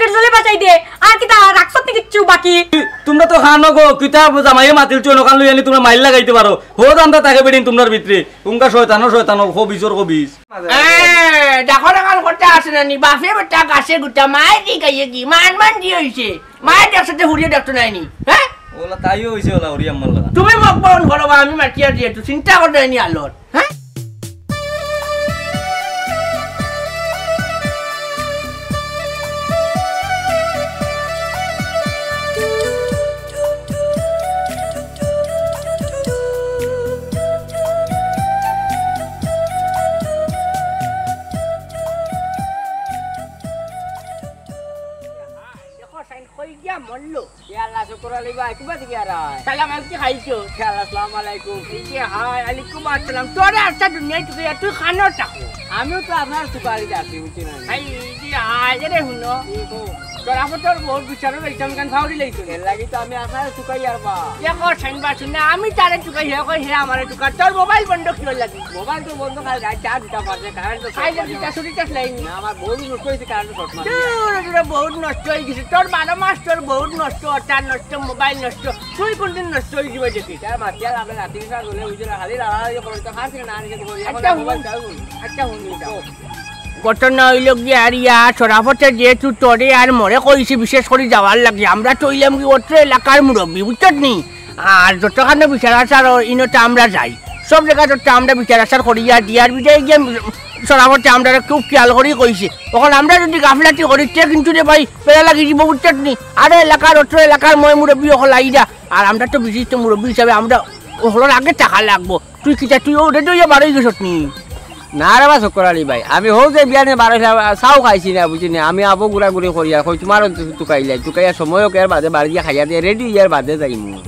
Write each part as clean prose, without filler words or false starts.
Gate জলে বাঁচাই দে আর কিতা রাখছত নি কিচ্ছু বাকি তোমরা তো খানো গো কিতা জামাইয়ে মাতিল চলো কান লই আনি তোমরা মাইল লাগাইতে পারো হো দামটা তাকে বেডিন তোমার ভিতরে উনকা শয়তানো খবিজর খবিজ দেখো না কাল করতে আসে না নি বাপে বেটা গাছে গুটা মাই দি গাইয়ে কি মান দি হইছে মায়ের একসাথে হুড়িয়ে দেখতো নাইনি হ্যাঁ ওলা তাইও হইছে ওলা হরি আম্মার লাগা তুমি মোক বল করো আমি মাটিয়া দিয়ে তো চিন্তা করতে নি আলোর হ্যাঁ মল্লো আল্লাহ শুকর আলী ভাই কিবা দিকে আর সালাম আলাইকুম খাইছো আসসালামু আলাইকুম আলাইকুম আসসালাম তোরে আচ্ছা দুনিয়া তুই খানো টাকো আমিও তো আপনার সুপারি যাচ্ছি বুঝছি না ভাই জি আজ রে হুনো তোর আপন তোর বহুত বিচারো এইসব গান ফাউরি লাইছো এর লাগি তো আমি আপনার সুকাই আর বা দেখো সাইনবা শুনে আমি তারে চুকাই হে আমারে চুকা তোর মোবাইল বন্ধ কিও লাগি মোবাইল তো বন্ধ খাই চা দিতে পারছে কারেন্ট তো খাইলে দিতা সুরিটা লাইনি আমার বহুত নষ্ট হয়েছে কারেন্ট শর্ট মারি তোর বহুত নষ্ট হয়ে গেছে তোর 12 মাস তোর বহুত নষ্ট তার নষ্ট মোবাইল নষ্ট তুই কোনদিন নষ্ট হয়ে যাবে দেখি তার মাতিয়াল আপনি রাতে সারা হলে উজরা হালি রাড়া করে তো খাসি না আনি করি একটা মোবাইল চাও একটা হুনি ঘটনা হইল কি আর ইয়া সরাফতে যেহেতু তোরে আর মরে কইছি বিশেষ করে যাওয়ার লাগে আমরা চইলাম কি অত্র এলাকার মুরব্বী বুঝছত নি আর যতখানে বিচার আচার ইনতে আমরা যাই সব জায়গায় যত আমরা বিচার আচার করি আর ডিআর বিদায় গিয়ে সরাফতে আমরা খুব খেয়াল করি কইছি তখন আমরা যদি গাফলাটি করি তে কিন্তু রে ভাই পেলা লাগি যাব বুঝছত নি আর এলাকার অত্র এলাকার মই মুরব্বী হল আইডা আর আমরা তো বিশিষ্ট মুরব্বী হিসাবে আমরা হলোর আগে টাকা লাগবো তুই কিটা তুই ওটা তো বাড়াই গেছত নি না রে বা শুকর আলী ভাই আমি হোক যে বিয়ানে 12 চাও খাইছি না বুঝিনি আমি আবো গুড়া গুড়ি করিয়া কই তোমার তুকাইয়া সময়ক এর বাদে বাড়ি গিয়ে খাইয়া দিয়ে রেডি ইয়ার বাদে যাইমু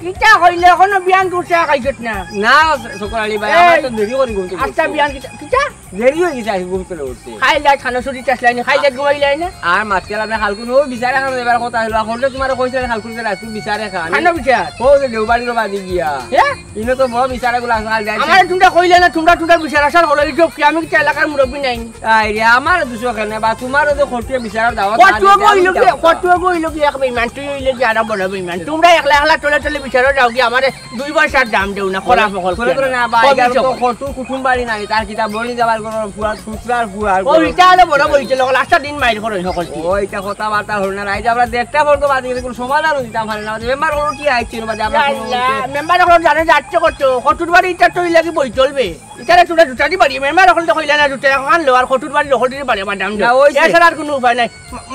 কিটা কইলে এখনো বিয়ান করছে খাইছত না না শুকর আলী ভাই আমার তো দেরি করি ঘুমতে আচ্ছা বিয়ান কিটা দেরি হয়ে গেছে ঘুম করে উঠতে খাই যায় খানা ছুটি চাসলাইনি খাই যায় ঘুমাইলাই না আর মাতকাল আপনি হালকুন ও বিচারে খান এবার কথা হলো এখন তোমার কইছে হালকুন করে রাখু বিচারে খান খানা বিচার ও যে দেওবাড়ির বাদি গিয়া হ্যাঁ ইনো তো বড় বিচারে গুলো আসাল যায় আমার তোমরা কইলে না তোমরা বিচার আসার হলো এই কি আমি কি এলাকার মুরব্বি নাই আই রে আমার দুশো কেন বা তোমারও তো খটিয়ে বিচার দাও কত কইলো কি এক বেইমান তুই হইলে কি আর বড় বেইমান তোমরা একলা একলা চলে বিচারে যাও কি আমারে 2 পয়সার দাম দেও না খরা ফকল করে না বা তো খটু কুটুম বাড়ি নাই তার কিটা বলি যাবার কোন পুরা ফুসরার ফুয়ার ও ইটা হলো বড় বইতে লোক লাস্ট দিন মাইর করে সকল ওইটা কথা বার্তা হল না রাইজ আমরা দেখতে পড়তো বাদ দিয়ে কোন সমাধান দিতাম পারে না মেম্বার হলো কি আইছিল বাদে আমরা মেম্বার এখন জানে যাচ্ছে কত কটুর বাড়ি ইটা তো লাগি বই চলবে ইটারে তোরা দুটাটি বাড়ি মেম্বার এখন তো কইলা না দুটা এখন লো আর কটুর বাড়ি হলটির বাড়ি দাম দাও এছাড়া আর কোনো উপায় নাই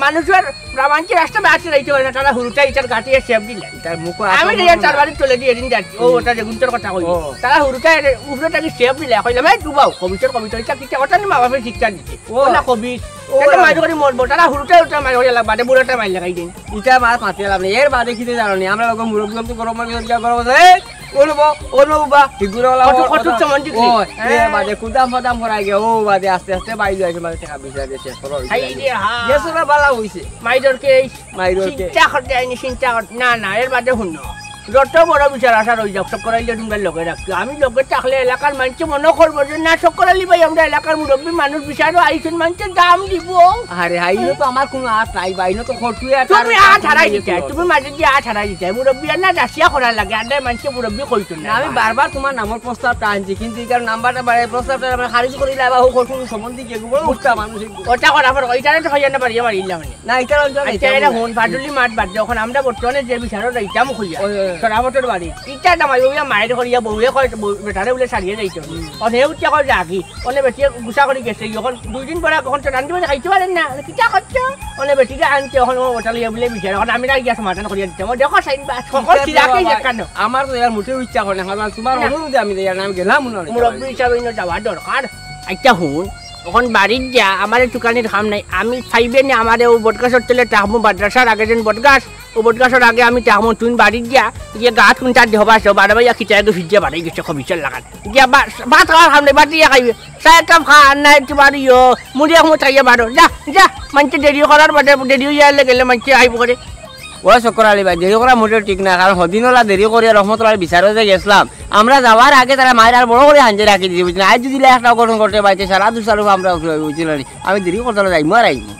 মানুষের রামাঞ্চি রাস্তা বাঁচিয়ে রাইতে পারে না তারা হুরুটা ইটার গাটিয়ে সেভ দিলে তার মুখ আমি যে চার বাড়ি চলে দিয়ে এদিন যাচ্ছি ও ওটা যেগুনটার কথা কই তারা হুরুটা উপরেটাকে সেভ দিলে কইলাম এই দুবাও কবিতার ইটা কিটা কথা নি মা বাপের শিক্ষা দিতে ও না কবি ওটা মাইর করে মরবো তারা হুরুটা ওটা মাইর করে লাগবে বুড়াটা মাইর লাগাই দিন ইটা মাছ মাতিয়ে লাভ নেই এর বাদে খিদে জানো নি আমরা লোক মুরব্বি তো গরম মাছ গিয়া গরম এই অনুবা ফিগুরওয়ালা কত চমন্টি ও এর বাদে কুদাম ফদাম করাই গে ও বাদে আস্তে আস্তে বাইরে যাইছে মানে টাকা বিচার দিয়ে শেষ করো এই যে হ্যাঁ যেসরা বালা হইছে মাইরকে চিন্তা করতে আইনি চিন্তা না এর বাদে শুনো যত বড় বিচার আসা রই যাক সকরাইলে তোমরা লোকে রাখছো আমি লোকে থাকলে এলাকার মানুষ মনে করবো যে না সকরালি ভাই আমরা এলাকার মুরব্বী মানুষ বিচারও আইসুন মানুষের দাম দিব আরে হাইনো তো আমার কোনো আট নাই বাইনো তো খটুয়ে তুমি আট হারাই দিতে তুমি মাঝে দিয়ে আট হারাই দিতে মুরব্বী না রাশিয়া করার লাগে আড্ডায় মানুষকে মুরব্বী কইতো না আমি বারবার তোমার নামের প্রস্তাবটা আনছি কিন্তু এর নাম্বারটা বাড়ে প্রস্তাবটা আমরা খারিজ করে লাবা ও খটু সম্বন্ধে কি বড় উঠতা মানুষ ওটা করা পর ওইটারে তো হইয়া না পারি আমার ইল্লা মানে না এটা অঞ্চল এটা হন ফাটুলি মাঠ বাদ যখন আমরা বর্তমানে যে বিচারও রাইতাম কইয়া সরাবটের বাড়ি ইটা দামাই বইয়া মায়ের করিয়া বউয়ে কয় বেটারে বলে সারিয়ে যাইতো অনে উচ্চা কয় রাখি অনে বেটিয়ে গুছা করে গেছে যখন 2 দিন পরে কখন রান্ধি মানে খাইতে পারেন না কিটা করছো অনে বেটিকে আনতে এখন ওটা লিয়া বলে বিচার এখন আমি না গিয়া সমাধান করিয়া দিতাম দেখো সাইন বা সকল কিরাকে কেন আমার তো এর মুঠে ইচ্ছা করে না তোমার অনুরোধে আমি দেয়া আমি গেলাম মুরব্বী হিসাবে ইনো যাওয়া দরকার একটা হুন এখন বাড়ির যা আমার দোকানের খাম নাই আমি চাইবে না আমার ও বটগাছর তেলে টাহমু মাদ্রাসার আগে যেন বটগাছ ও বটগাছর আগে আমি টাহমু তুই বাড়ির গিয়া গিয়ে গাছ কোনটা দেহবা সব বাড়া ভাইয়া খিচাই তো ভিজে বাড়াই গেছে খবিচার লাগান গিয়া ভাত খাওয়ার খাম নাই বাটিয়া খাইবে চায় কাপ খান নাই তোমার মুড়ি এখন খাইয়া বারো যা মানুষে দেরি করার বাদে দেরি হইয়া গেলে মানুষে আইব করে ও শুকর আলী ভাই দেরি করা মোটেও ঠিক না কারণ হদিনলা দেরি করে রহমতুল্লাহ বিচারে যে গেছিলাম আমরা যাওয়ার আগে তারা মায়ের আর বড় করে হাঞ্জে রাখি দিয়ে বুঝলেন আজ যদি একটা গঠন করতে পারছে সারা দুসার আমরা বুঝলেন আমি দেরি করতে যাইমু আর আইমু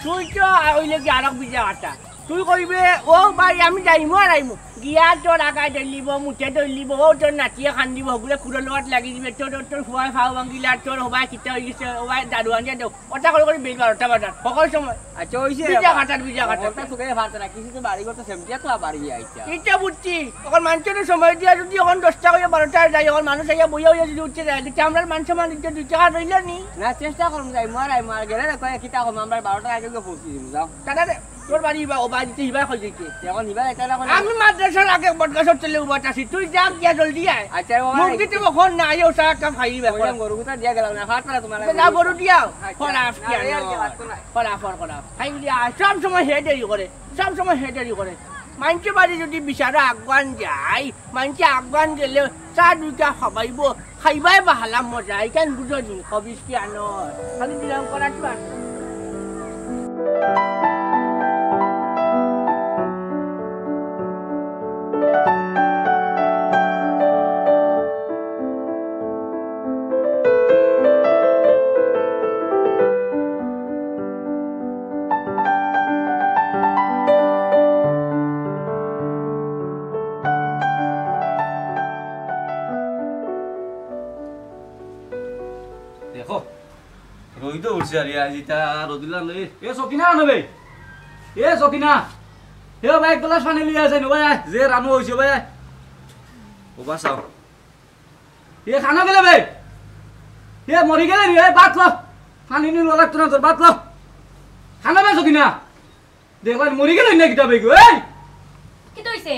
তুই তো ওইলে কি আরক বিজা কাটা তুই কইবে ও ভাই আমি যাইমু আর আইমু গিয়া তোর আগায় দলিব মুঠে দলিব ও তোর নাচিয়ে খান্দিব হগুলে কুড়ো লগত লাগি দিবে তোর ফুয়াই ফাও ভাঙিলা তোর হবাই কিতা হয়ে গেছে হবাই দাদু আনিয়া দেও ওটা করে বেল 12টা বাজার সকল সময় আচ্ছা ওইছে বিজা কাটা ওটা তোকে ভাত না কিছু তো বাড়ি করতে সেমটিয়া তো বাড়ি আইছা এটা বুঝছি এখন মানুষের সময় দিয়া যদি এখন 10টা করে 12টায় যায় এখন মানুষ আইয়া বইয়া হইয়া যদি উঠছে যায় দিতে আমরা মানুষ মানুষ 2 টাকা রইল নি না চেষ্টা করুন যাই মার গেলে না কয় কিতা কম আমরা 12টা আগে পৌঁছে দিমু যাও দাদা তোর বাড়ি বা ও বাড়িতে হিবা কই দিতে এখন নিবা এটা না আমি মাদ্রাসার আগে বটগাছর চলে উবাত আছি তুই যা গিয়া জলদি আয় আচ্ছা মুখ দিতে কখন না আইও চা কাম খাইবে ওইরকম গরু কথা দিয়া গেলাম না ফাট পালা তোমার না গরু দিয়াও ফলাফ কি ফলাফল করা খাই দিয়া সব সময় হে দেরি করে মানছে বাড়ি যদি বিচারা আগুয়ান যায় মানছে আগুয়ান গেলে চা দুইটা খাবাইব খাইবাই বাহালাম মজা এখান বুঝো নি কবিস কি আনো খালি দিলাম করা তো দেখো রই তো উঠছে আর আজি তা রদিলা লই এ সকিনা নবে এ সকিনা হে ভাই এক গ্লাস পানি লিয়ে আসেন ভাই যে রানু হইছে ভাই ও বাসাও এ খানা গেলে ভাই এ মরি গেলে নি এ বাত লো পানি নি লাগত না তোর বাত লো খানা ভাই সকিনা দেখলাম মরি গেলে না কিটা ভাই গো এই কি তইছে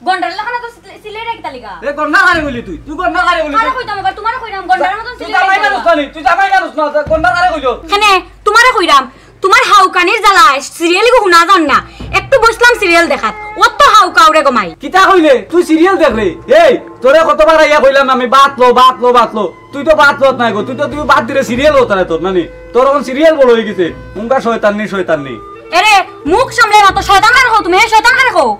গন্ডার লাখানা তো সিলে রে কিতা লিগা এ গন্ডা কারে বলি তুই গন্ডা কারে বলি আরে কইতাম এবার তোমারে কইরাম গন্ডার মতন তুই সিলে জামাই মানুষ না তুই জামাই মানুষ না গন্ডা কারে কইছো খানে তোমারে কইরাম তোমার হাউকানির জ্বালা সিরিয়াল গো হুনা জান না একটু বসলাম সিরিয়াল দেখাত অত হাউকাউরে গমাই কিতা কইলে তুই সিরিয়াল দেখলে এই তোরে কতবার আইয়া কইলাম আমি বাত লো তুই তো বাত লত নাই গো তুই বাত দিলে সিরিয়াল হতো না তোর নানি তোর এখন সিরিয়াল বড় হয়ে গেছে উনকা শয়তান নি আরে মুখ সামলে না তো শয়তান কারে কও তুমি শয়তান কারে কও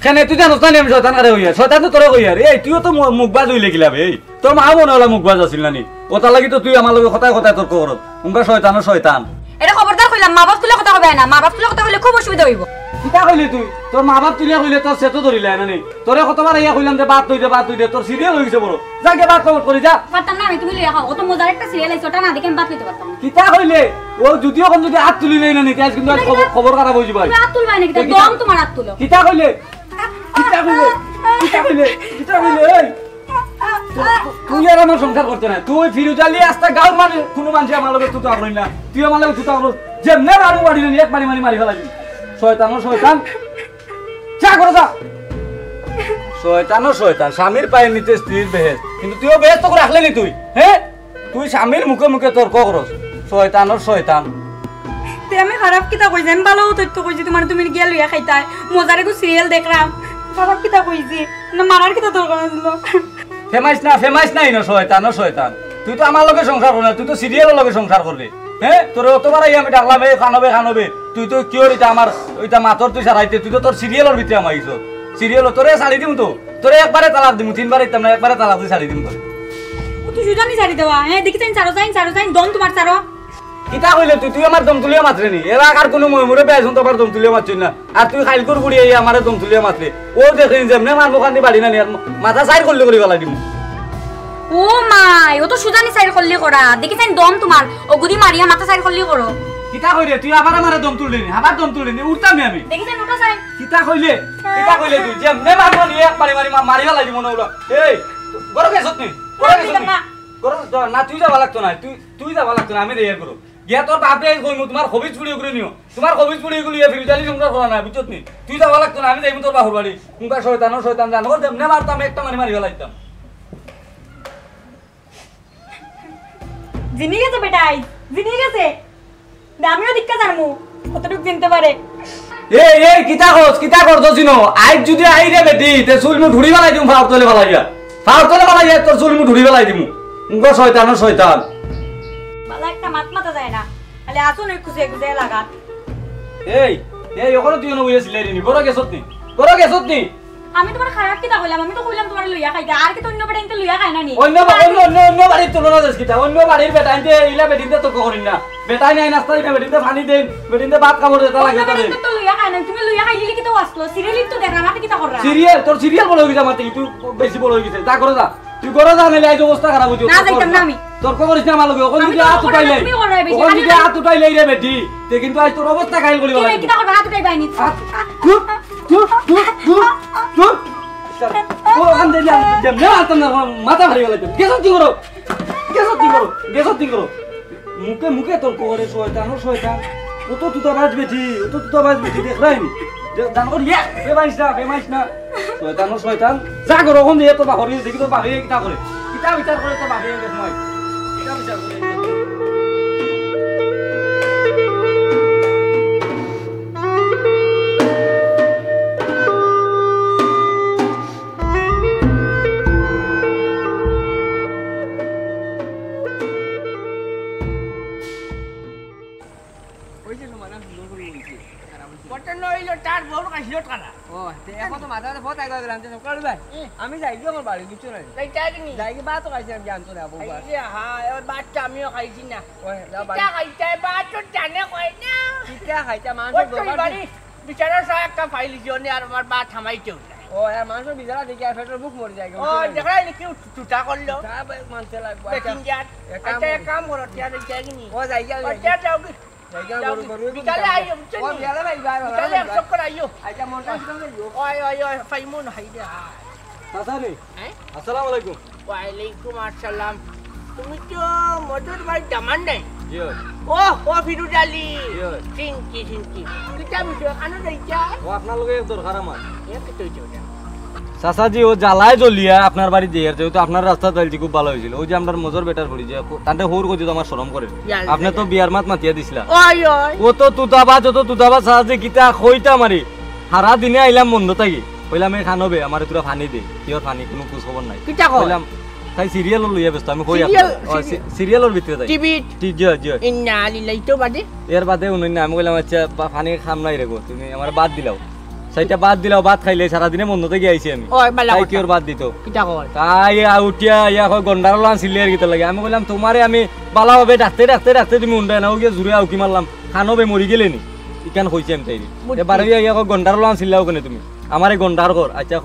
কেন তুই জানোস না আমি শয়তান কারে হইয়া শয়তান তো তোরে কইয়া এই তুইও তো মুখবাজ হইলে গিলা বে তোর মা মনে হলা মুখবাজ আছিল নানি ওটা লাগি তো তুই আমার লগে কথায় তর্ক করত উনকা শয়তান এটা খবরদার কইলাম মা বাপ তুলে কথা কবে না মা বাপ তুলে কথা কইলে খুব অসুবিধা হইব কিতা কইলি তুই তোর মা বাপ তুলিয়া কইলে তোর সেতো ধরিলা নানি তোরে কতবার আইয়া কইলাম যে বাত তুই দে তোর সিরিয়াল হই গেছে বড় যাকে বাত কবর করি যা পারতাম না আমি তুমি লইয়া খাও অত মজার একটা সিরিয়াল আইছে ওটা না দেখে আমি বাত লইতে পারতাম না কিতা কইলে ও যদিও কোন যদি হাত তুলি নানি আজ কিন্তু খবর খারাপ হই যাবে তুমি হাত তুলবাই নাকি দম তোমার হাত তুলো কিতা কইলে এই তুই আর আমার সংসার করতে না তুই ফিরুজালি আস্তা গাঁর মানে কোনো মানুষ আমার লগে তুই তো আবরই না তুই আমার লগে তুই তো আবর যেমনে আরো বাড়ি নি এক মারি ফেলাবি শয়তান চা করে যা শয়তান স্বামীর পায়ে নিতে স্ত্রীর বেহেস কিন্তু তুইও বেহেস তো করে রাখলে নি তুই হ্যাঁ তুই স্বামীর মুখে তর্ক করস শয়তান তে আমি খারাপ কিতা কইছি আমি ভালো তথ্য কইছি তোমার তুমি গিয়া লইয়া খাইতাই মজারে কো সিরিয়াল দেখলাম খারাপ কিতা কইছি না মারার কিতা দরকার ছিল ফেমাইস নাই না শয়তান তুই তো আমার লগে সংসার করবি না তুই তো সিরিয়ালের লগে সংসার করবি হ্যাঁ তোর অতবার আমি ডাকলাম খানবে তুই তো কি ওইটা আমার ওইটা মাথর তুই সারাইতে তুই তো তোর সিরিয়ালের ভিতরে আমার আইছ সিরিয়াল তোরে ছাড়ি দিম তো তোরে একবারে তালাক দিমু 3 বার ইতাম না একবারে তালাক দিয়ে ছাড়ি দিম তোরে তুই সুজানি ছাড়ি দেওয়া হ্যাঁ দেখি চারো চাইন দম তোমার চারো কিতা কইলে তুই আমার দম তুলিয়া মাত্রে নি এরা আর কোনো ময়মুরে বেয়াইছ তো আবার দম তুলিয়া মারছিস না আর তুই খাইলকুর গুড়ি এই আমারে দম তুলিয়া মাত্রে ও দেখেন যেমনে মারবো কান্দি বাড়ি না আর মাথা সাইড করলে করে গলা দিমু ও মাই ও তো সুজানি সাইড করলি করা দেখি চাইন দম তোমার ও গুদি মারিয়া মাথা সাইড করলি করো কিতা কইলে তুই আবার আমারে দম তুললি নি আবার দম তুললি নি উঠতাম আমি দেখি চাইন ওটা চাই কিতা কইলে তুই যেমনে মারবো নি এক মারিয়া লাগি মনে হলো এই গরো গেছত নি গরো না তুই যাবা লাগতো না তুই যাবা লাগতো না আমি দেয়ার করো গিয়া তোর বাপরে কইমু তোমার খবিজ পুড়িয়ে করে নিও তোমার খবিজ পুড়িয়ে গুলিয়ে ফিরজালি সংসার করা না বুঝছত নি তুই যাবা লাগতো না আমি যাইমু তোর বাহুর বাড়ি মুকা শয়তান জানো যেমনে মারতাম একটা মারি ফেলাইতাম জিনি গেছে বেটাই জিনি গেছে আমিও দীক্ষা জানমু কতটুক চিনতে পারে এই কিতা করছ জিনো আই যদি আই রে বেটি তে চুলমু ধুড়ি বালাই দিমু ফাও তলে বালাই তোর চুলমু ধুড়ি বালাই দিমু মুকা শয়তান বালা একটা মাথা যায় না খালি আসুন ওই খুশে লাগাত এই ওখানে তুই না বুঝেছিলি নি গরো গেছত নি আমি তোমার খারাপ কিতা কইলাম আমি তো কইলাম তোমার লইয়া খাইতে আর কি তো অন্য বেটা ইনতে লইয়া খায় না নি অন্য বাড়ির তুলনা দেশ কিতা অন্য বাড়ির বেটা ইনতে ইলা বেটিনতে তো করিন না বেটাই নাই নাস্তা দিনা বেটিনতে পানি দেন বেটিনতে ভাত খাবার দেতা লাগে তা দেন তো লইয়া খায় না তুমি লইয়া খাইলি কি তো আসলো সিরিয়াল তো দেখরা আমাকে কিতা কররা সিরিয়াল তোর সিরিয়াল বড় হই গেছে মাতে তুই বেশি বড় হই গেছে যা করে যা তুই করে যা নালে আজ অবস্থা খারাপ হইতো না যাইতাম না আমি তোর করিস না মালকে ওখান থেকে হাত উঠাইলে ওখান থেকে হাত উঠাইলে রে বেটি তে কিন্তু আজ তোর অবস্থা খাইল বলি বলা কিতা করবা হাত উঠাই বাইনি চুপ ও ওখান থেকে যেমন আতম না মাথা ভারী গেল কেসো কি করো মুখে মুখে তোর কোরে শয়তান ও তো তুই তো বাজবে দেখ রাইনি জান কর ইয়া বেমাইস না শয়তান যা করো ওখান দিয়ে তো বাহরি দেখি তো বাহরি কিটা করে কিটা বিচার করে তো বাহরি দেখ মই কিটা বিচার করে আমি যাই গিয়ে আমার বাড়ি কিছু নাই যাই গিয়ে বা তো খাইছি আমি জানতো না বাচ্চা আমিও খাইছি না বাড়ি খাইতে বা তো জানে কয় না কিটা খাইতা মাংস বাড়ি বিচারা সব একটা ফাইল জিওনে আর আমার বা থামাইতেও না ও আর মাংস বিজারা দেখি আর ফেটর বুক মরে যায় ও দেখাই নি কি টুটা করলো সব মানতে লাগবে বেকিং জাত আচ্ছা এক কাম করো তিয়া দেখি কি ও যাই গিয়ে আচ্ছা যাও কি বিকালে আইও ও বিকালে ভাই ভাই বিকালে এক চক্কর আইও আচ্ছা মনটা কিরম লাগলো ওই ফাইমুন হাইদে চাচা রে হ্যাঁ আসসালামু আলাইকুম ওয়ালাইকুম আসসালাম তুমি তো মধুর ভাই দামান নাই জি ও ফিরুজ আলী চিনকি কিটা বিষয় কানো যাইছা ও আপনার লগে দরকার আমার এক তো যাও চাচাজি ও জ্বালায় জ্বলিয়া আপনার বাড়ি দিয়ে যেহেতু আপনার রাস্তা চালছি খুব ভালো হয়েছিল ওই যে আপনার মজর বেটার পড়ি যে তাতে হোর করছি তো আমার শরম করে আপনি তো বিয়ার মাত মাতিয়া দিছিলা ও তো তুতাবা চাচাজি কিতা খইতা মারি সারা দিনে আইলাম বন্ধ থাকি কইলাম এই খানবে আমার তোরা ফানি দে কিয়র ফানি কোনো খোঁজ খবর নাই কিটা কইলাম তাই সিরিয়াল লইয়া ব্যস্ত আমি কই সিরিয়ালের ভিতরে যাই টিভি জি ইন্না লিলাই তো বাদে এর বাদে উনি আমি কইলাম আচ্ছা ফানি খাম নাই রে গো তুমি আমার বাদ দিলাও সেইটা বাদ দিলাও ভাত খাইলে সারা দিনে বন্ধ থেকে আইছি আমি তাই কি ওর বাদ দিত কিটা কর তাই উঠিয়া ইয়া কই গন্ডার লান সিলিয়ার গিতে লাগে আমি কইলাম তোমারে আমি বালাভাবে ডাকতে তুমি উন্ডায় নাও গিয়ে জুড়ে আউকি মারলাম খানবে মরি গেলে নি ইকান কইছি আমি তাইরি এবারে ইয়া কই গন্ডার লান সিলাও কেন তুমি আমারে গন্ডার কর আচ্ছা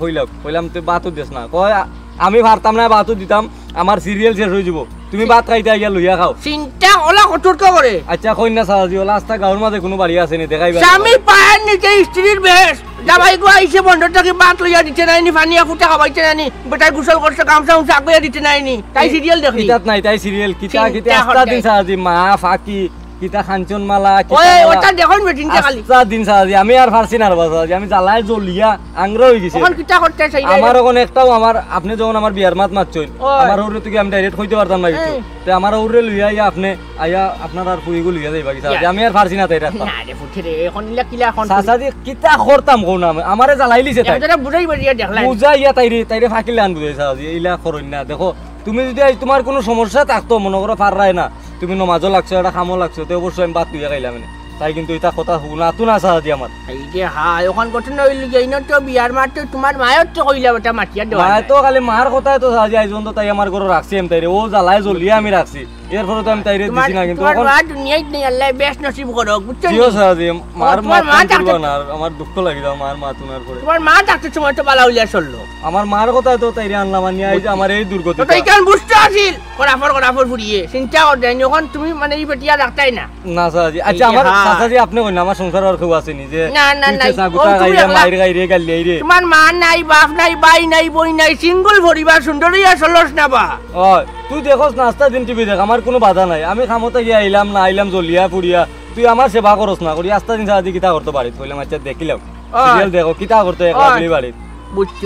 কইলাম তুই বাতও দিস না কয় আমি পারতাম না বাতও দিতাম আমার সিরিয়াল শেষ হয়ে যাব তুমি ভাত খাইতে আইয়া লইয়া খাও চিন্তা ওলা কতর্ক করে আচ্ছা কই না সাজি ওলা আস্তা গাঁর মাঝে কোনো বাড়ি আছে নি দেখাইবা স্বামী পায়ের নিচে স্ত্রীর বেশ জামাই গো আইছে বন্ধটাকে ভাত লইয়া দিতে নাইনি পানিয়া ফুটা খাওয়াইতে নাইনি বেটাই গোসল করছে গামছা উমছা আগইয়া দিতে নাইনি তাই সিরিয়াল দেখলি কিতাত নাই তাই সিরিয়াল কিতা আস্তা দিন সাজি মা ফাকি কিতা খানচন মালা ওই ওটা দেখুন বেটিনটা খালি আস্তা দিন সাজি আমি আর ফারছি না বাবা আমি জ্বালায় জ্বলিয়া আংরা হই গেছে এখন কিটা করতে চাই আমার ওখানে একটাও আমার আপনি যখন আমার বিয়ার মাত মারছই আমার ওরে তুই আমি ডাইরেক্ট কইতে পারতাম না কিছু তে আমার ওরে লইয়া আইয়া আপনি আইয়া আপনার আর পুইগো লইয়া যাইবা কি সাজি আমি আর ফারছি না তাই রাস্তা না রে ফুটি রে এখন ইলা কিলা এখন সাজি কিতা করতাম কোন না আমারে জ্বালাই লিছে তাই এটা বুঝাই বাড়িয়া দেখলাই বুঝাইয়া তাইরে ফাকিলে আন বুঝাই সাজি ইলা করই না দেখো তুমি যদি তোমার কোনো সমস্যা থাকতো মনে করো পাররাই না তুমি নমাজও লাগছো এটা খামও লাগছো তো অবশ্যই আমি বাদ তুইয়া খাইলাম তাই কিন্তু এটা কথা শুনাতো না সাহায্য আমার এই যে হ্যাঁ ওখান ঘটনা হইল যাই না তো বিয়ার মারতে তোমার মায়ের তো কইলা বেটা মাটিয়া দেওয়া মায় তো খালি মার কথাই তো সাহায্য আইজন তো তাই আমার ঘরে রাখছি আমি তাইরে ও জ্বালায় জ্বলিয়ে আমি রাখছি এরপরে তো আমি তাইরে দিছি না কিন্তু তোমার মা দুনিয়ায় নেই আল্লাহ বেশ নসিব করো বুঝছো জিও সাহায্য মার মা থাকতো না আমার দুঃখ লাগি দাও মার মা তুনার পরে তোমার মা থাকতে সময় তো বালা হইলা চললো আমার মার কথাই তো তাইরে আনলাম আনি আই আমার এই দুর্গতি তো এইখান বুঝতে আসিল করাফর ফুরিয়ে চিন্তা কর দেন যখন তুমি মানে এই বেটিয়া রাখতাই না না সাহায্য আচ্ছা আমার সাহায্য আপনি কই না আমার সংসার আর কেউ আছে নি যে না গুতা গাইরে মাইর গাইরে গালি আইরে তোমার মা নাই বাপ নাই ভাই নাই বই নাই সিঙ্গল পরিবার সুন্দরইয়া চলস না বা ওই তুই দেখোস নাস্তা দিন টিভি দেখ আমার কোনো বাধা নাই আমি খামতে গিয়ে আইলাম না আইলাম জ্বলিয়া পুড়িয়া তুই আমার সেবা করস না করি আস্তা দিন সাহায্য কিতা করতে পারিস কইলাম আচ্ছা দেখিলাম সিরিয়াল দেখো কিতা করতে একলা বাড়ি বুঝছি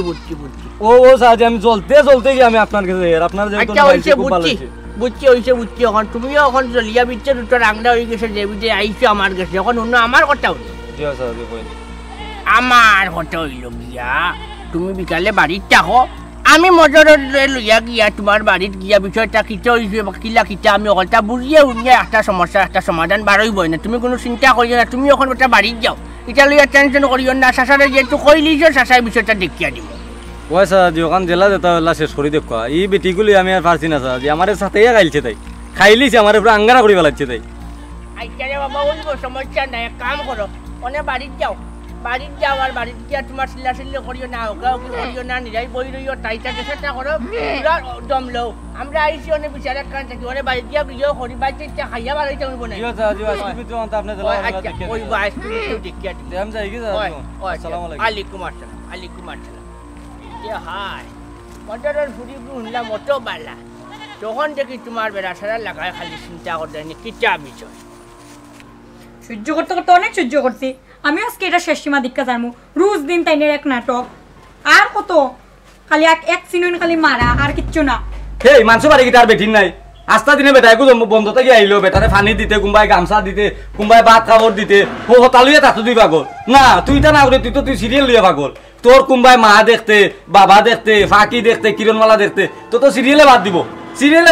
ও সাহায্য আমি চলতে গিয়ে আমি আপনার কাছে আপনার যে খুব ভালো হইছে বুঝছি এখন তুমিও এখন চলিয়া বিচ্ছে দুটো রাংডা হয়ে গেছে যে বিচে আইছো আমার কাছে এখন অন্য আমার কথা হইল আমার কথা হইল গিয়া তুমি বিকালে বাড়িতে থাকো আমি মজরে লইয়া গিয়া তোমার বাড়িতে গিয়া বিষয়টা কিতা হইছে বা কিতা আমি ওটা বুঝিয়ে উনিয়ে একটা সমস্যা একটা সমাধান বাড়ইবই না তুমি কোনো চিন্তা করিও না তুমি এখন একটা বাড়িতে যাও এটা লইয়া টেনশন করিও না শাসারে যেহেতু কইলিছো শাসাই বিষয়টা দেখিয়া দিব ওই স্যার যে ওখান জেলা যেতে হল্লা শেষ করে দেখো এই বেটিগুলি আমি আর পারছি না স্যার যে আমার সাথে খাইলছে তাই খাইলিছে আমার উপরে আঙ্গারা করে বেলাচ্ছে তাই আচ্ছা রে বাবা বলবো সমস্যা নাই এক কাম করো ওনে বাড়িতে যাও আর বাড়িতে গিয়া তোমার চিল্লা করিও না ওকে করিও না নিরাই বই রইও টাইটা চেষ্টা করো পুরা দম লও আমরা আইছি ওনে বিচারে কান থাকি ওরে বাড়িতে গিয়া বিয়ে করি বাড়িতে চা খাইয়া বাড়িতে হইব না জিও স্যার জিও তুমি তো আপনি জেলা আচ্ছা ওই বাইস তো দেখিয়া দিই আমি যাই কি স্যার আসসালামু আলাইকুম আলাইকুম আসসালাম এ হাই মটরের ফুড়ি বুনলা মতো বালা তখন দেখি তোমার বেড়া সারা লাগায় খালি চিন্তা করতে নি কিটা বিষয় সহ্য করতে করতে অনেক সহ্য করছি আমি আজকে এটা শেষ সীমা দীক্ষা জানবো রোজ দিন তাইনের এক নাটক আর কত খালি এক সিনুন খালি মারা আর কিচ্ছু না হেই মানসু বাড়ি কি তার বেটিন নাই আস্তা দিনে বেটাই বন্ধ থেকে আইলো বেটারে পানি দিতে কোনবাই গামছা দিতে কোনবাই ভাত কাপড় দিতে ও হতালুয়ে তাতো দুই পাগল না তুই তা না করে তুই সিরিয়াল লিয়ে পাগল তোর কোনবাই মা দেখতে বাবা দেখতে ফাঁকি দেখতে কিরণমালা দেখতে তো সিরিয়ালে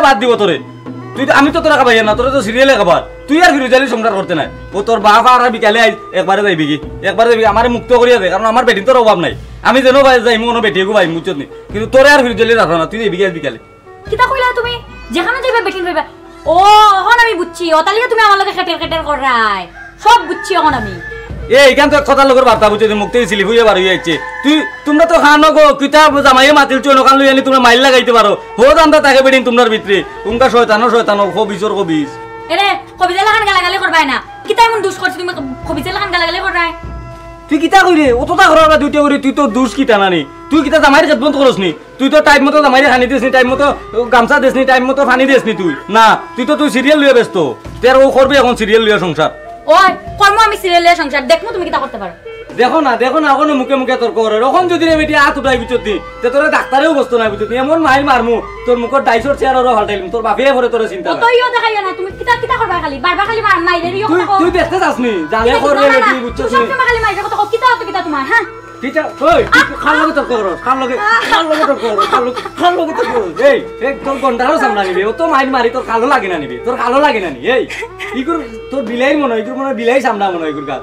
বাদ দিব তোরে তুই আমি তো তোরা খাবাই না তোরা তো সিরিয়ালে খাবার তুই আর ফিরুজালি সংসার করতে নাই ও তোর বাপ আর বিকালে একবারে যাইবি কি আমার মুক্ত করিয়া দে কারণ আমার বেটিন তোর অভাব নাই আমি যেন যাই কোনো বেটিকে ভাই মুচত নি কিন্তু তোরে আর ফিরুজালি রাখো না তুই বিকালে কিতা কইলা তুমি যেখানে যাইবে বেটিন পাইবা ও এখন আমি বুঝছি ওতালিয়া তুমি আমার লগে খেটের করাই সব বুঝছি এখন আমি এইখান তো কথা লোকের বার্তা বুঝে মুক্তি ছিলি হইয়া বার হয়ে যাচ্ছে তুই তোমরা তো খানো গো কিতা জামাইয়ে মাতিল চোন ওখান লই আনি তোমরা মাইল লাগাইতে পারো হো দান্দা তাকে বেডিন তোমার ভিতরে উনকা শয়তানো খবিজর খবিজ এরে কবিতা লাগান গালাগালি করবাই না কিতা এমন দুষ করছ তুমি কবিতা লাগান গালাগালি করাই তুই কিতা কইরে অতটা করার দুইটা করে তুই তো দুষ কিতা নানি তুই কিতা জামাইরে খেদমত করছনি তুই তো টাইম মতো জামাইরে খানি দিসনি টাইম মতো গামছা দিসনি টাইম মতো পানি দিসনি তুই না তুই সিরিয়াল লইয়া ব্যস্ত তের ও করবে এখন সিরিয়াল লইয়া সংসার ওই কর্ম আমি সিরিয়ালের সংসার দেখমু তুমি কিতা করতে পারো দেখো না কোনো মুখে তর্ক করে এখন যদি রে বেটি হাত উঠাই বুঝতি তে তোরে ডাক্তারেও বসতো না বুঝতি এমন মাইল মারমু তোর মুখর ডাইসর চেয়ারও হালটাইলম তোর বাপে ভরে তোরে চিন্তা না তুইও দেখাইও না তুমি কিতা করবা খালি বারবার খালি মাইরেরিও তুই দেখতে যাসনি জানে করবে বেটি বুঝছস তুই সব খালি মাইরে কথা কিতা তোমার হ্যাঁ টিচার ওই খান লগে তর্ক করো খান লগে তর্ক করো খান লগে তর্ক করো এই এক তোর গন্ডারও সামনা নিবি ও তো মাইল মারি তোর কালো লাগে না নিবি তোর কালো লাগে না নি এই ইগুর তোর বিলাই মনে বিলাই সামনা মনে ইগুর কাজ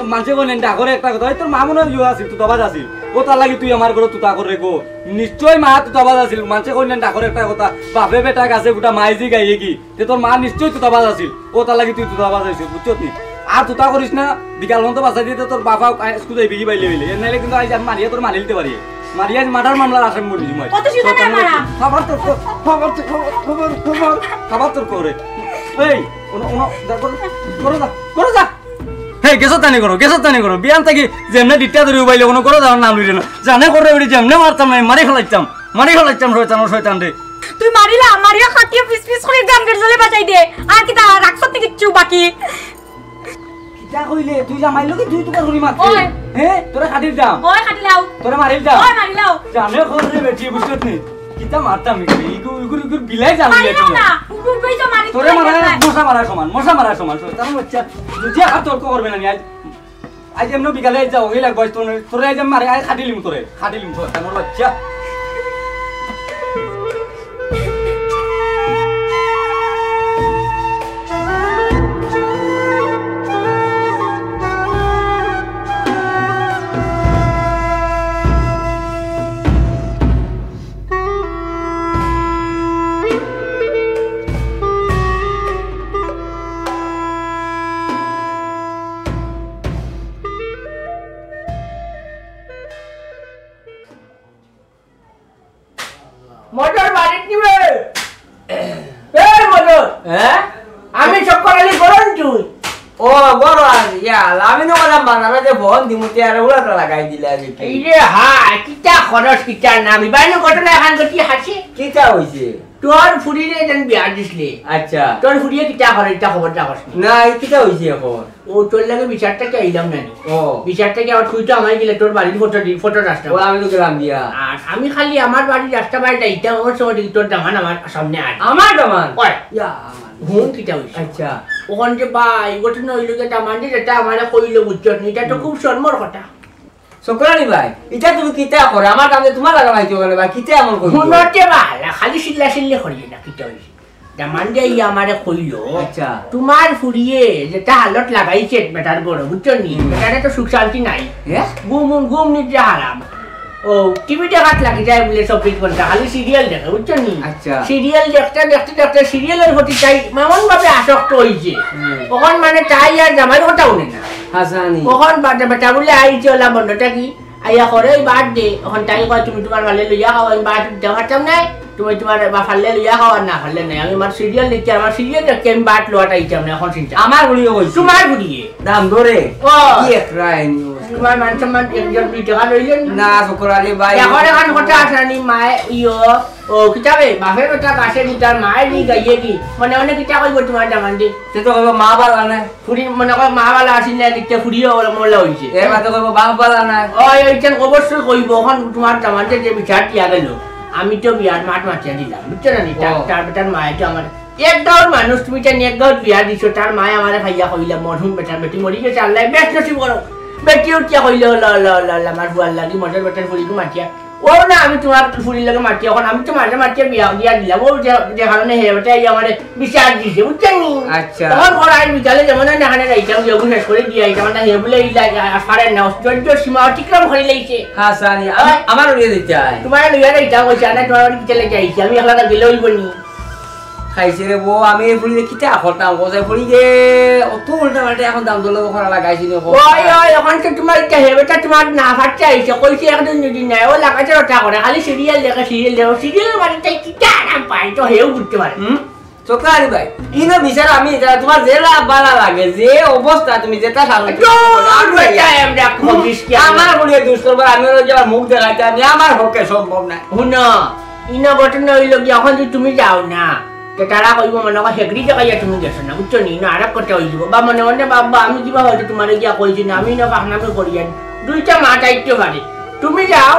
মানুষে বলেন ডাকরে একটা কথা তোর মা মনে হয় আছিল তুই তবাজ আছিল ও তার লাগি তুই আমার ঘরে তুতা করে গো নিশ্চয় মা তুই তবাজ আছিল মানুষে কইলেন ডাকরে একটা কথা বাপে বেটা গাছে গোটা মাইজি গাইয়ে কি তে তোর মা নিশ্চয় তুই তবাজ আছিল ও তার লাগি তুই তুতাবাজ আইছিস বুঝছস নি আর তুতা করিস না বিকাল মতো বাঁচাই দিতে তোর বাবা স্কুলে বিগি বাইলে বিলে এর নাইলে কিন্তু আজ আমি মারিয়া তোর মারি দিতে পারি মারিয়া মার্ডার মামলার আসামি বলি মই কত সিধা না মারা খাবার তোর করে এই করো যা হেই গেছত টানি করো বিয়ান থাকি যেমনে ডিটটা ধরে উবাইলে কোনো করো যাওয়ার নাম লইলে না জানে করে ওই যেমনে মারতাম না মারি ফেলাইতাম শয়তান রে তুই মারিয়া খাটিয়ে পিস করে গামগের জলে বাঁচাই দে আর কিতা রাখছত নি কিচ্ছু বাকি কিতা কইলে তুই জামাইলো কি তুই তোর হরি মারতে হে তোরে খাটির দাম ওই খাটিলাও তোরে মারিল দাম ওই মারিলাও জানে করে বেটি বুঝছত নি কিতা মারতাম ইগুর বিলাই জানি না উড়ুই তো মারি তোরে মশা মারা সমান শয়তান বাচ্চা যদি আর তর্ক করবে না আজ এমন বিকালে যাও এই লাগবে তোরে আজ মারে খাটিলিম শয়তান বাচ্চা মোটর বাড়ি নিবে এই মোটর হ্যাঁ আমি সব করালি করন তুই ও বড় আর ইয়াল আমি তো বললাম বানানা যে ফোন দিমুতে আর উড়াটা লাগাই দিলা যে এই রে হ্যাঁ কিটা খরচ কিটা নামি বাইরে ঘটনা এখন গতি হাসি কিটা হইছে তোর ফুরিরে যেন বিয়া দিছলি আচ্ছা তোর ফুরিয়ে কিটা করে এটা খবরটা করছিস না কিটা হইছে এখন ও তোর লাগে বিচারটাকে আইলাম না ও বিচারটাকে আবার তুই তো আমায় গেলে তোর বাড়ির ফটো রাস্তা ও আমি তো গেলাম দিয়া আর আমি খালি আমার বাড়ির রাস্তা বাড়িটা এটা আমার সময় তোর দামান আমার সামনে আয় আমার দামান ওই ইয়া হুম কিটা হইছে আচ্ছা ওখান যে ভাই ঘটনা হইল গে দামান যেটা আমার কইলো বুঝছস এটা তো খুব সম্মর কথা সকরানি ভাই এটা তুমি কিতা করে আমার কাছে তোমার লাগা ভাই তো ভাই কিতা এমন কইছো মনতে বালা খালি সিল্লা করি না কিটা হইছে দামান যে আমারে কইলো আচ্ছা তোমার ফুরিয়ে যেটা হালত লাগাইছে বেটার বড় বুঝছস নি বেটারে তো সুখ শান্তি নাই হ্যাঁ গুম নিতে হারাম ও টিভি দেখাত লাগি যায় বলে 24 ঘন্টা খালি সিরিয়াল দেখে বুঝছো নি আচ্ছা। সিরিয়াল দেখতে সিরিয়ালের প্রতি তাই এমন ভাবে আসক্ত হইছে তখন মানে তাই আর জামাই কথা উনি না হাসানি তখন বেটা বলে আইছে ওলা বন্ধটা কি আইয়া করে বার্থডে এখন তাই কয় তুমি তোমার ভালে লইয়া খাও আমি বার্থডে দেখাতাম নাই তুমি তোমার বা ফাললে লইয়া খাও আর না ফাললে নাই আমি আমার সিরিয়াল দেখছি আমার সিরিয়াল দেখছি আমি বাট লোয়াটা ইচ্ছা না এখন চিন্তা আমার বুড়িয়ে কইছি তোমার বুড়িয়ে দাম ধরে ও কি একরাই তোমার মান সম্মান একজন 2 টাকা লইলেন না শুকর আলী ভাই এখন কথা আছে নি মায়ে ইয়ো ও কিতাবে বাপের কথা কাছে নি তার মায়ের নি গাইয়ে কি মানে অনেক কিতা কইব তোমার জামান দি তে তো কইব মা বালা না ফুরি মনে কয় মা বালা আসিল না কিতা ফুরিও মরলা হইছে এ মাতে কইব বাপ বালা না ওই এইখান অবশ্যই কইব এখন তোমার জামান যে বিচার টিয়া গেল আমি তো বিয়ার মাঠ মাটিয়া দিলাম বুঝছো না নি তার বেটার মায়ে তো আমার এক গাঁর মানুষ তুমি তো এক গাঁর বিয়া দিছো তার মায়ে আমারে খাইয়া কইলা মরহুম বেটার বেটি মরি গেছে আল্লাহ বেশ নসিব করো বেটিও টিয়া কইলো ল ল ল আমার বুয়ার লাগি মজার বেটার ফুরিকে মাটিয়া ও না আমি তোমার ফুরির লাগে মাটিয়া এখন আমি তো মাঝে মাটিয়া বিয়া দিয়া দিলাম ও যে কারণে হে বেটা আমারে বিচার দিছে বুঝছেন নি আচ্ছা তখন ঘর আই বিকালে যেমন না হানে যাইতাম যোগু শেষ করে দিয়া এটা মানে হে বলে ইলা ফারে না অস্ট্রেলিয়া সীমা অতিক্রম করে লইছে হাসানি আমার উড়িয়ে দিতে আয় তোমার লইয়া যাইতাম কইছে না তোমার কি চলে যাইছি আমি একলা গেলে হইব নি খাইছে রে বউ আমি এই ফুলি কিটা করতাম কোথায় ফুলি যে অত উল্টা পাল্টা এখন দাম দল করা লাগাইছি নি ওই ওই এখন তো তোমার কে হে বেটা তোমার না ফাটছে আইছে কইছে একদিন যদি নাই ও লাগাছে ওটা করে খালি সিরিয়াল দেখে সিরিয়াল মানে তাই কিটা না পাই তো হেও বুঝতে পারে চোকারি ভাই ইনো বিচার আমি তোমার যে বালা লাগে যে অবস্থা তুমি যেটা সামনে আমার বলিয়ে দুষ করবার আমি যাবার মুখ দেখাইতে আমি আমার পক্ষে সম্ভব না শুনো ইনো ঘটনা হইল কি এখন যদি তুমি যাও না তারা কইব মনে হয় হেগড়ি জায়গায় তুমি গেছো না বুঝছো নি না আরেক কথা হয়ে যাব বা মনে মনে বাবা আমি কিবা হয়তো তোমার গিয়া কইছি না আমি না পাখনামি করিয়া দুইটা মাথাইতে পারে তুমি যাও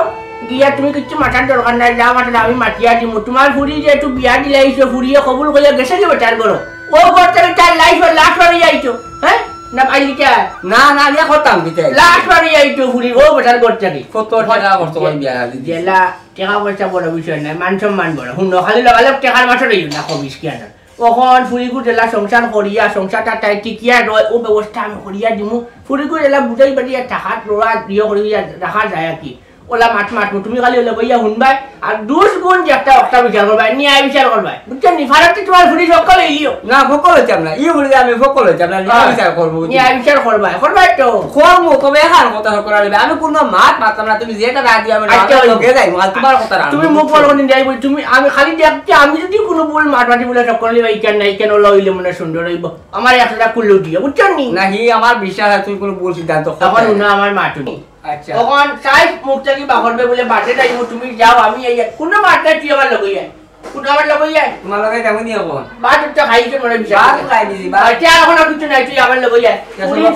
গিয়া তুমি কিছু মাথার দরকার নাই যাও মাথা আমি মাতিয়া দিব তোমার ফুরি যে একটু বিয়া দিলাইছো ফুরিয়ে কবুল করিয়া গেছে কি বেটার করো ও করতে তার লাইফ লাস্ট বারে যাইছো হ্যাঁ না পাইলি কে না না ইয়া করতাম দিতে লাস্ট বারে যাইছো ফুরি ও বেটার করতে কি কত টাকা খরচ করে বিয়া দিতে জেলা টাকা পয়সা বড় বিষয় নাই মান সম্মান বড় শুন খালি লগালে টাকার মাথা রইল না কবিস কি আনার কখন ফুরিগু জেলা সংসার করিয়া সংসারটা তাই টিকিয়া রয় ও ব্যবস্থা আমি করিয়া দিমু ফুরিগু জেলা বুঝাই বাড়িয়া টাকাত লোড়া দিয়ে করিয়া রাখা যায় আর কি ওলা মাঠ তুমি খালি ওলা বইয়া শুনবাই আর 2 গুণ যে একটা বিচার করবাই ন্যায় বিচার করবাই বুঝছেন নি ফারাকটি তোমার ফুরি সকল এলিও না ফকল হইতাম না ই বলি আমি ফকল হইতাম না ন্যায় বিচার করবো ন্যায় বিচার করবাই তো করবো তবে এখন কথা করালে আমি কোনো মাত মারতাম না তুমি যেটা রাত দিয়ে আমি লগে যাই মাল তোমার কথা তুমি মুখ বল কোন যাই বল তুমি আমি খালি দেখতে আমি যদি কোনো বল মাটি বলে সব করলে ভাই কেন নাই কেন লইলে মনে সুন্দর হইব আমার একটা কুল্লু দিয়ে বুঝছেন নি নাকি আমার বিশ্বাস আছে তুমি কোনো ভুল সিদ্ধান্ত তখন না আমার মাটুনি আচ্ছা তখন সাইজ মুখটা কি বাহরবে বলে বাটে যাইব তুমি যাও আমি এই কোনো মাঠটা তুই আমার লগে যাই কোনো আমার লগে যাই তোমার লগে যাবো নি এখন বাটটা খাইছে মনে বিচার বাদ খাই দিছি বাদ বাটে এখন কিছু নাই তুই আমার লগে যাই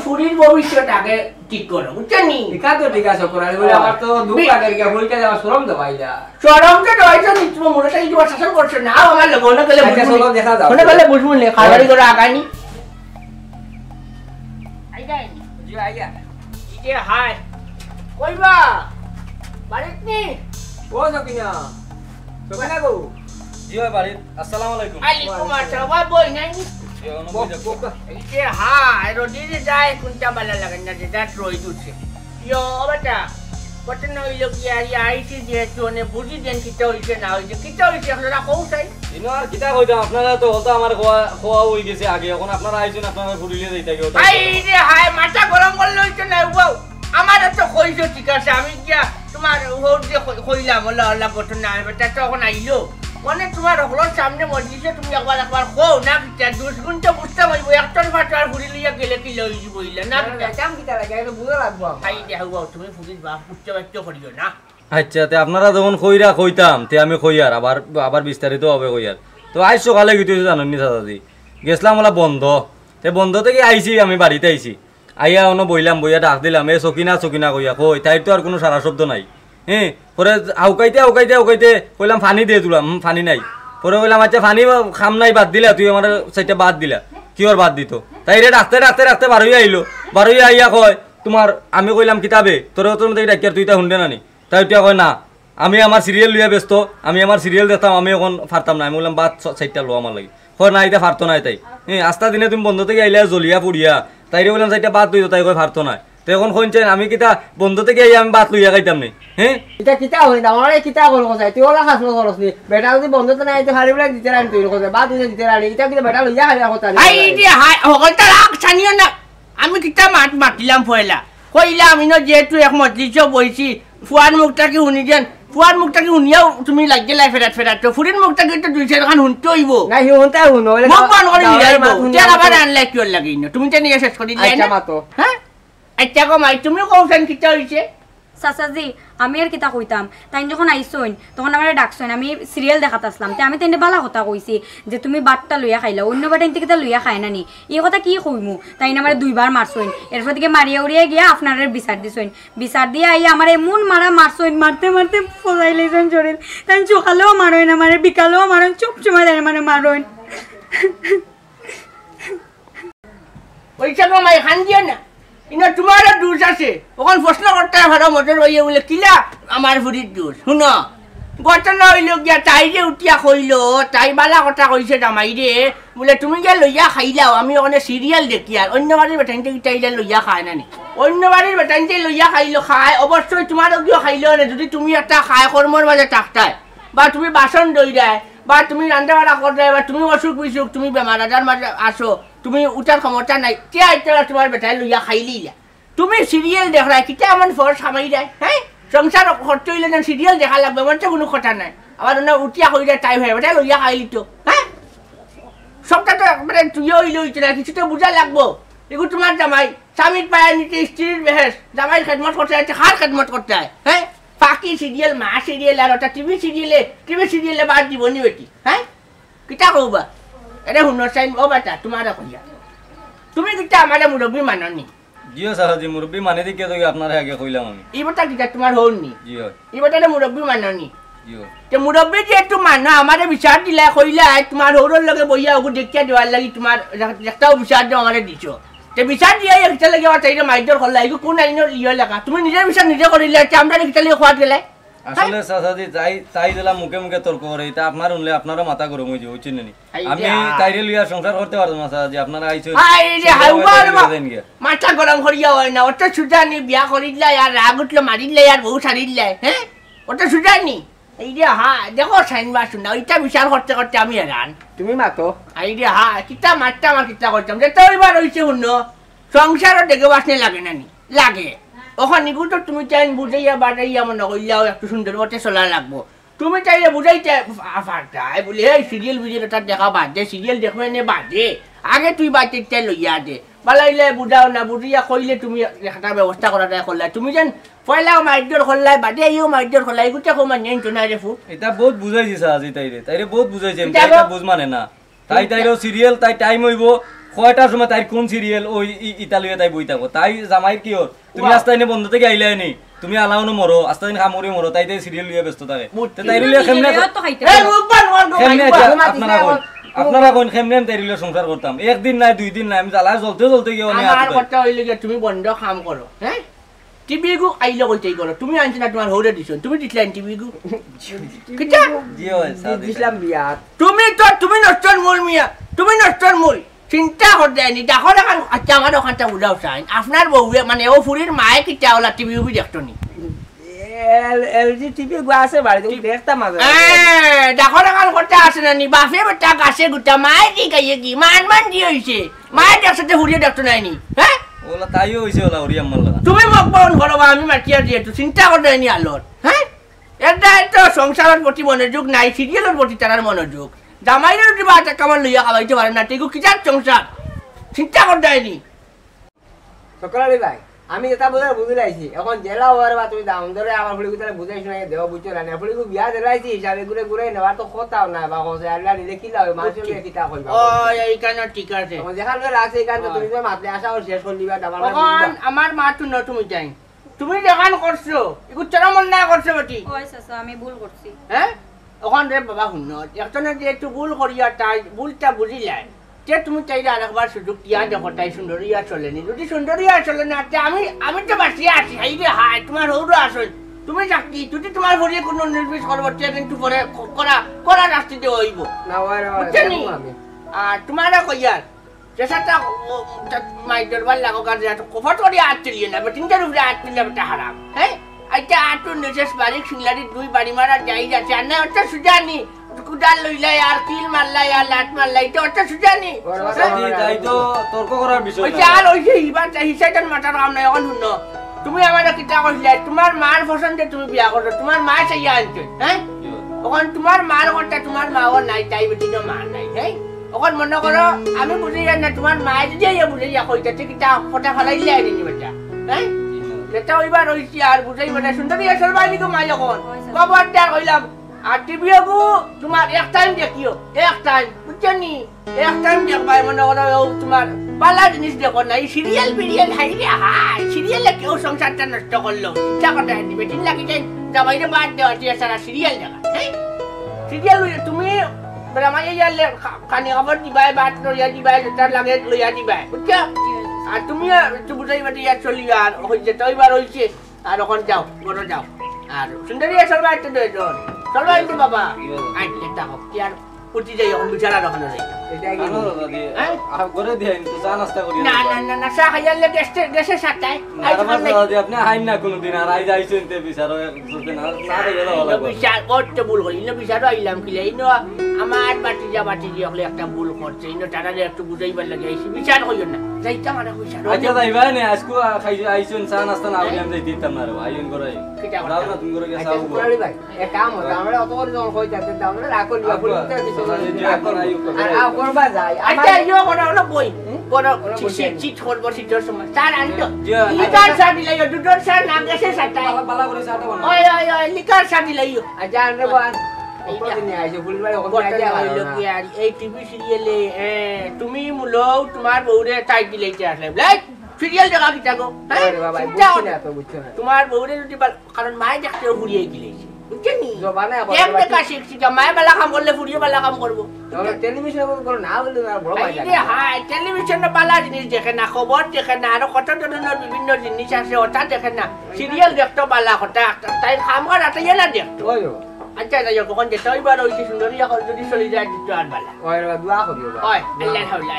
ফুরির ভবিষ্যৎ আগে ঠিক করো বুঝছেন নি একা তো ঠিক আছে করালে বলে আমার তো দুঃখ লাগে কি ফুলটা যাওয়া শরম তো ভাইলা চরমটা দইছো নি তুমি মনে তাই তোমার শাসন করছ না আমার লগে না গেলে চলো দেখা যাও মনে গেলে বুঝবো না খাবারই করে আগানি আইগাই জি আইয়া ইতে হাই কইবা বাড়িত নি ও সকিনা সকিনা গো জি ভাই বাড়ি আসসালামু আলাইকুম আলাইকুম আসসালাম বই নাই ইতে হাই রোদি যায় কোনটা বালা লাগান না যেটা রই দুছে ইয়ো বাটা কতন হইলো কি আর আইছি যে তোনে বুঝি দেন কিটা হইছে না হইছে কিটা হইছে আপনারা কও চাই ইনো আর কিটা কইতাম আপনারা তো হলতা আমার খোয়া হই গেছে আগে এখন আপনারা আইছেন আপনারা ঘুরিলে যাইতা কি ভাই রে হাই মাথা গরম করলে হইছে না বাউ আমার তো কইছো ঠিক আছে আমি কি তোমার ওর যে কইলাম আল্লাহ আল্লাহ ঘটনা বেটা তখন আইলো মানে তোমার হলোর সামনে মজলিসে তুমি একবার কও না কিটা 2 গুণ তো বুঝতে পারবো একটার ফাটার ঘুরি লইয়া গেলে কি লই বইলা না কাম কিটা লাগে এটা বুঝা লাগবো ভাই দেখো তুমি ফুকির বাপ উচ্চ বাচ্চ করিও না আচ্ছা তে আপনারা যখন কইতাম তে আমি কইয়ার আবার বিস্তারিত হবে কইয়ার তো আজ সকালে গিয়ে জানেন নি দাদাদি গেছিলাম ওলা বন্ধ তে বন্ধ থেকে আইছি আমি বাড়িতে আইছি আইয়া অন্য বইলাম বইয়া ডাক দিলাম এ চকিনা কইয়া কই তাই তো আর কোনো সারা শব্দ নাই হ্যাঁ পরে আউকাইতে কইলাম ফানি দিয়ে তুলাম ফানি নাই পরে কইলাম আচ্ছা ফানি খাম নাই বাদ দিলা তুই আমার সেটা বাদ দিলা কি ওর বাদ দিত তাই রে রাখতে বারোই আইলো বারোই আইয়া কয় তোমার আমি কইলাম কিতাবে তোর মধ্যে ডাকিয়ার তুই তা শুনবে নানি তাই তুই কয় না আমি আমার সিরিয়াল লইয়া ব্যস্ত আমি আমার সিরিয়াল দেখতাম আমি এখন ফারতাম না আমি বললাম বাদ সাইডটা লো আমার লাগে কয় না এটা ফারতো নাই তাই হ্যাঁ আস্তা দিনে তুমি বন্ধ থেকে আইলে জ্বলিয়া পুড়িয়া তাইরে বললাম সাইডটা বাদ দিত তাই কয় ফারতো না তো এখন কইছেন আমি কিতা বন্ধ থেকে আমি বাত লইয়া খাইতাম নি হ্যাঁ এটা কিতা হই না আমার কিতা করব কসাই তুই ওলা খাস করছ নি বেটা যদি বন্ধ তো নাই তো হারি বলে দিতে রানি তুই কসাই বাদ দিতে দিতে রানি এটা কিতা বেটা লইয়া খাইয়া কথা আই রে হাই হগলটা রাখ ছানিও না আমি কিতা মাতিলাম পয়লা কইলাম আমি যেহেতু এক মজলিসও বইছি ফুয়ার মুখটা কি শুনি দেন ফুয়ার মুখটা কি শুনিয়াও তুমি লাগিয়ে লাই ফেরাত তো ফুরির মুখটা কি তো দুইছে এখন শুনতে হইব না হি হন্তা হুনো মোক বান করে নিলাইব তে আবার আনলাই কি লাগি না তুমি তো নিয়ে শেষ করে দিলাই আচ্ছা না মাতো হ্যাঁ আচ্ছা গো মাই তুমি কওছেন কিতা হইছে চাচাজি আমি আর কিতা কইতাম তাই যখন আইসইন তখন আমার ডাকছইন আমি সিরিয়াল দেখাত আসলাম তে আমি তাইনে বালা কথা কইছি যে তুমি বাটটা লইয়া খাইলা অন্য বাটা ইনতে কিতা লইয়া খায় না নি এই কথা কি কইমু তাই আমার দুইবার মারছইন এরপর থেকে মারিয়া উড়িয়া গিয়া আপনারে বিচার দিছইন বিচার দিয়ে আই আমার এমন মারছইন মারতে মারতে ফজাই লইছেন শরীর তাই সকালেও মারইন আমার বিকালেও মারইন চুপ চুমা দেয় মানে মারইন ওইটা গো মাই খান দিও না ইনা তোমার দোষ আছে ওখান প্রশ্ন করতে ভালো মজর হইয়া বলে কিলা আমার ফুরির দোষ শুনো ঘটনা হইল গিয়া তাই যে উঠিয়া কইল তাই বালা কথা কইছে জামাই রে বলে তুমি গিয়া লইয়া খাইলাও আমি ওখানে সিরিয়াল দেখি আর অন্য বাড়ির বেটাইনতে গিয়ে লইয়া খায় না নি অন্য বাড়ির বেটাইনতে লইয়া খাইলো খায় অবশ্যই তোমার গিয়ে খাইলেও না যদি তুমি একটা খায় কর্মর মাঝে থাকতায় বা তুমি বাসন দই দেয় বা তুমি রান্না বাড়া করতে বা তুমি অসুখ বিসুখ তুমি বেমার আজার মাঝে আসো তুমি উঠার ক্ষমতা নাই কে আইতরা তোমার বেটাই লইয়া খাইলি তুমি সিরিয়াল দেখরা কিটা আমার ফর সামাই দেয় হ্যাঁ সংসার খরচ হইলে না সিরিয়াল দেখা লাগবে আমার তো কোনো কথা নাই আবার না উঠিয়া হইলে টাইম হয়ে বেটা লইয়া খাইলি তো হ্যাঁ সবটা তো মানে তুইও হইলে হইতে না কিছু তো বুঝা লাগবো এগুলো তোমার জামাই স্বামীর পায়ে নিতে স্ত্রীর বেহেস জামাই খেদমত করতে হয় কার খেদমত করতে হয় হ্যাঁ পাকি সিরিয়াল মা সিরিয়াল আর ওটা টিভি সিরিয়ালে বাদ দিব নি বেটি হ্যাঁ কিতা কবা এটা শুনো চাইন ও বেটা তোমার কইয়া তুমি কিতা আমার মুরব্বী মাননি জিও সাহাজি মুরব্বী মানে দিকে তো আপনার আগে কইলাম আমি এই বেটা কিতা তোমার হলনি জি হয় এই বেটা মুরব্বী মাননি জি হয় তে মুরব্বী যে একটু মানো আমারে বিচার দিলা কইলা তোমার হৌরর লগে বইয়া ওগু দেখিয়া দেওয়ার লাগি তোমার একটাও বিচার দিও আমারে দিছো তে বিচার দিয়া একটা লাগে আর তাইরে মাইদর করলা এগু কোন আইনো লিও লাগা তুমি নিজের বিচার নিজে করিলা তে আমরা কিতা লিও খোয়া গেলে আসলে সাসাজি তাই দিলা মুখে মুখে তর্ক করে এটা আপনার উনলে আপনারও মাথা গরম হয়ে যায় বুঝছেন নি আমি তাইরে লিয়া সংসার করতে পারবো না সাসাজি আপনারা আইছো আই রে হাউবার মাথা গরম করিয়া হয় না ওটা সুজানি বিয়া করিলা আর রাগ উঠলো মারিলা আর বউ ছাড়িলা হ্যাঁ ওটা সুজানি এই রে হ্যাঁ দেখো সাইনবা শুনা ওইটা বিচার করতে করতে আমি হেরান তুমি মাতো এই রে হ্যাঁ কিতা মারটা আমার কিতা করতাম যে তো এবার হইছে শুনো সংসারও দেখে বাসনে লাগে না নি লাগে ওখানে নিগু তো তুমি চাইন বুঝাইয়া বাড়াইয়া মনে কইলাও একটু সুন্দর মতে চলা লাগবো তুমি চাইলে বুঝাইতে ফাটাই বলে এই সিরিয়াল বিরিয়াল তার দেখা বাদে সিরিয়াল দেখবে নে বাদে আগে তুই বাড়িতে চাই লইয়া দে বালাইলে বুঝাও না বুঝিয়া কইলে তুমি একটা ব্যবস্থা করাটা করলা তুমি যেন পয়লাও মাইদর করলাই বাদে ইও মাইদর করলাই এগুলো কো মানে তো না রে ফু এটা বহুত বুঝাইছি সাহাজি তাইরে বহুত বুঝাইছি আমি এটা বুঝ মানে না তাইরও সিরিয়াল তাই টাইম হইব কয়টার সময় তাই কোন সিরিয়াল ওই ইতালিয়া তাই বই থাকো তাই জামাই কি ওর তুমি আস্তে আইনে বন্ধ থেকে আইলাই নি তুমি আলাও না মরো আস্তে আইনে খামরি মরো তাই সিরিয়াল লিয়ে ব্যস্ত থাকে তাই লিয়ে কেমনে এই মুখবান আপনারা কোন কেমনে তাই লিয়ে সংসার করতাম একদিন নাই দুই দিন নাই আমি জ্বালা জ্বলতে গিয়ে অনেক আমার কথা হইলে যে তুমি বন্ধ কাম করো হ্যাঁ টিভি গু আইলে কইতেই করো তুমি আনছ না তোমার হৌরে দিছ তুমি দিছলেন টিভি গু কিটা জি হয় সাদি দিছিলাম বিয়া তুমি নষ্টর মূল মিয়া তুমি নষ্টর মূল চিন্তা করে দেয়নি দেখো এখন আচ্ছা আমার ওখানটা উড়াও চাই আপনার বউয়ে মানে ও ফুরির মায়ে কিটা ওলা টিভি উবি দেখতো নি এলজি টিভি গো আছে বাড়ি তুমি দেখতা মাঝে দেখো এখন করতে আসে না নি বাপে বেটা গাছে গুটা মায়ে কি গাইয়ে কি মান দি হইছে মায়ে দেখতে ফুরিয়ে দেখতো নাই নি হ্যাঁ ওলা তাইও হইছে ওলা ওরি আম্মার লাগা তুমি মোক বন করো আমি মাটিয়া দিয়ে তো চিন্তা করে দেয়নি আলোর হ্যাঁ এটা তো সংসারের প্রতি মনোযোগ নাই সিরিয়ালের প্রতি তার মনোযোগ জামাইরে যদি বাটা কামান লইয়া খাওয়াইতে পারে না তেগু কিটার সংসার চিন্তা করে দেয়নি সকলালি ভাই আমি এটা বুঝাইছি এখন জেলা হওয়ার বা তুমি দাম ধরে আমার ফুড়ি তাহলে বুঝাইছো না দেহ বুঝছো না ফুড়ি বিয়া দিলাইছি হিসাবে ঘুরে ঘুরে নেওয়ার তো কথাও না বা কসে আল্লাহ নিলে কি লাভ মানুষের কিতা কইবা ও এইখানে ঠিক আছে যেখানে রাখছে এইখানে তুমি মাতলে আসা আর শেষ করে দিবা আমার মা তো তুমি যাই তুমি দেখান করছো এগুলো চরম মন না করছো বেটি ওই চাচা আমি ভুল করছি হ্যাঁ ওখান রে বাবা শুনো একজনে যে একটু ভুল করিয়া তাই ভুলটা বুঝিলাই যে তুমি চাইলে আরেকবার সুযোগ দিয়া দেখো তাই সুন্দরিয়া চলেনি যদি সুন্দরিয়া চলে না আমি তো বাঁচিয়ে আছি এই রে হাই তোমার হৌরো আসল তুমি চাকরি যদি তোমার ভরিয়ে কোনো নির্বিষ করবো কিন্তু পরে করা রাস্তাতে হইব না আর তোমার কইয়ার যেসাটা মাইটার ভাল লাগো কাজে কফট করে হাত চলিয়ে না বেটিংটার উপরে হাত দিলে বেটা হারাম হ্যাঁ আইটা আটু নিজেস বাড়ি সিংলারি 2 বাড়ি মারা যাই যাচ্ছে আর না ওটা সুজানি কুদাল লইলাই আর কিল মারলাই আর লাট মারলাই তো ওটা সুজানি তাই তো তর্ক করার বিষয় ওই আর ওই যে হিসাইটার মাটার কাম নাই এখন শুনো তুমি আমার কিতা কইলে তোমার মার পছন্দে তুমি বিয়া করছো তোমার মা চাইয়া আনছো হ্যাঁ ওখান তোমার মার কথা তোমার মাও নাই তাই বেটিনো মা নাই হ্যাঁ ওখান মনে করো আমি বুঝি না তোমার মা যদি বুঝে যা কইতে কিতা ফটা ফলাইলে আইনি বেটা হ্যাঁ এটা ওইবার হইছি আর বুঝাই বেটা সুন্দরী আসল বাইনি গো মা যখন খবরটা কইলাম আর টিভিও তোমার এক টাইম দেখিও এক টাইম বুঝছনি এক টাইম দেখবাই মনে করো তোমার পালা জিনিস দেখো না এই সিরিয়াল বিরিয়াল হাই রে হাই সিরিয়ালে কেউ সংসারটা নষ্ট করলো চিন্তা করতে দিবে ঠিক লাগি যাই জামাইরে বাদ দেওয়া দিয়ে সারা সিরিয়াল দেখা হ্যাঁ সিরিয়াল তুমি ব্রাহ্মণ ইয়ালে কানে খবর দিবাই বাদ লইয়া দিবাই যেটা লাগে লইয়া দিবাই বুঝছো আর তুমি একটু বুঝাই বাটি আর চলি আর হইছে তো এবার হইছে আর ওখান যাও ঘরে যাও আর সুন্দরী আসল বাইতে দইজন চলো আইতে বাবা আইতে দেখো কি আর উঠি যাই এখন বিচারা রখানো যাই এটা কি করে দিয়ে তো চা নাস্তা করি না না না না চা খাইলে গেছে সাতটায় আপনি হাইন না কোনদিন আর আই যাইছেন তে বিচারো যদি না না গেল ভালো বিচার করতে ভুল করি না বিচারও আইলাম কি ইনো আমার বাটি হলে একটা ভুল করছে ইনো তারারে একটু বুঝাইবার লাগে আইছি বিচার কইও না যাইতাম আর বিচার আচ্ছা যাইবা না আজকে খাইছে আইছেন চা নাস্তা না হইলাম যাই দিতাম না রে আইন করে যাও না তুমি করে গেছ আচ্ছা পুরালি ভাই এক কাম হতো আমরা অত করে যখন কই যাতে আমরা রাখো নিবা বলতে আর করবা যায় আচ্ছা ইয়ো কোন হলো বই কোন চিট করব চিটর সময় স্যার আনতো লিকার স্যার দিলাইও দুটোর স্যার নাম গেছে সাতটায় পালা করে চাটা বানা ওই লিকার স্যার দিলাইও আচ্ছা আনরে বান প্রতিদিন আইছে পুরালি ভাই ওখানে আইয়া কি আর এই টিভি সিরিয়ালে তুমি মুলো তোমার বউরে টাইট দিলাইতে আসলে লাইক সিরিয়াল দেখা কি থাকো আরে বাবা বুঝছ না তো বুঝছ না তোমার বউরে যদি কারণ মাই দেখতে ফুরিয়ে গিলেছে বুঝছনি জবানে এক দেখা শিখছি যে মাই বালা কাম করলে ফুরিয়ে বালা কাম করবো তাহলে টেলিভিশন করো না বললে না বড় ভাই এই হ্যাঁ টেলিভিশনে বালা জিনিস দেখে না খবর দেখে না আর কত ধরনের বিভিন্ন জিনিস আছে ওটা দেখে না সিরিয়াল দেখতো বালা কথা তাই কাম করা তাই না দেখতো ওই আচ্ছা যাই কখন যেতে হইবার হইছে সুন্দরী এখন যদি চলে যায় দিতে আর বালা ওই দোয়া করিও ওই আল্লাহ হাওলা